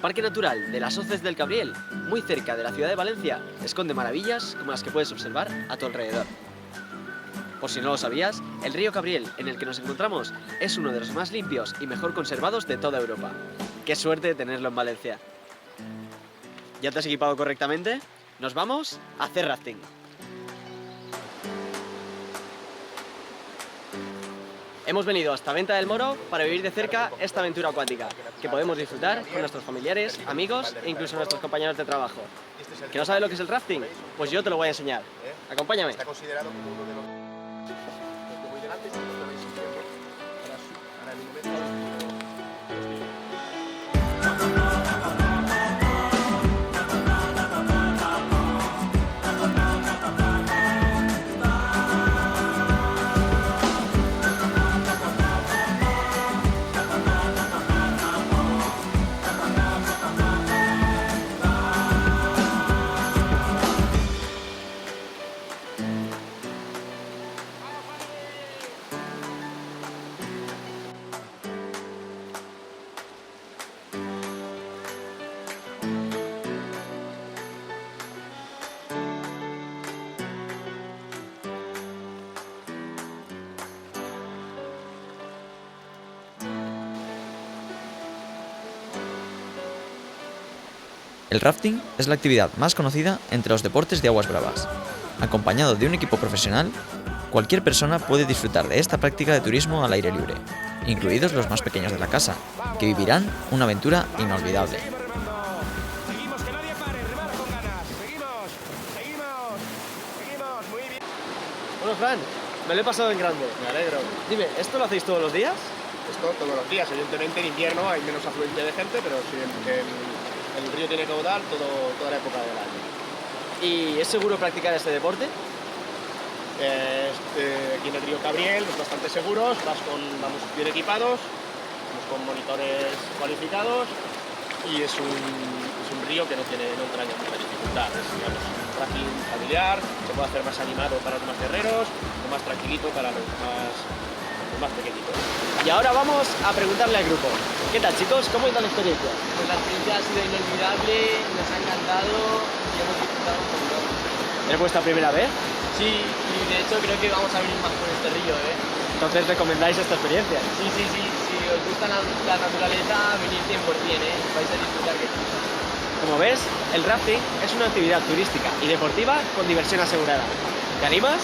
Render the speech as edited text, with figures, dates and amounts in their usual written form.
Parque Natural de las Hoces del Cabriel, muy cerca de la ciudad de Valencia, esconde maravillas como las que puedes observar a tu alrededor. Por si no lo sabías, el río Cabriel en el que nos encontramos es uno de los más limpios y mejor conservados de toda Europa. ¡Qué suerte de tenerlo en Valencia! ¿Ya te has equipado correctamente? Nos vamos a hacer rafting. Hemos venido hasta Venta del Moro para vivir de cerca esta aventura acuática, que podemos disfrutar con nuestros familiares, amigos e incluso nuestros compañeros de trabajo. ¿Que no sabes lo que es el rafting? Pues yo te lo voy a enseñar. Acompáñame. Está considerado como uno de los muy delante, si lo veis siguiendo, para el momento. El rafting es la actividad más conocida entre los deportes de aguas bravas. Acompañado de un equipo profesional, cualquier persona puede disfrutar de esta práctica de turismo al aire libre, incluidos los más pequeños de la casa, que vivirán una aventura inolvidable. Bueno, Fran, me lo he pasado en grande. Me alegro. Dime, ¿esto lo hacéis todos los días? Esto todos los días, evidentemente en invierno hay menos afluencia de gente, pero si el río tiene caudal toda la época del año. ¿Y es seguro practicar este deporte? Aquí en el río Cabriel es bastante seguros, vamos bien equipados, vamos con monitores cualificados y es un río que no entraña mucha dificultad. Es, digamos, un rafting familiar, se puede hacer más animado para los más guerreros o más tranquilito para los más pequeñitos. Y ahora vamos a preguntarle al grupo. ¿Qué tal, chicos? ¿Cómo ha ido la experiencia? Pues la experiencia ha sido inolvidable, nos ha encantado y hemos disfrutado un montón. ¿Es vuestra primera vez? Sí, y de hecho creo que vamos a venir más por este río, ¿eh? Entonces recomendáis esta experiencia. Sí, si os gusta la naturaleza, venir 100%, ¿eh? Vais a disfrutar que sí. Como ves, el rafting es una actividad turística y deportiva con diversión asegurada. ¿Te animas?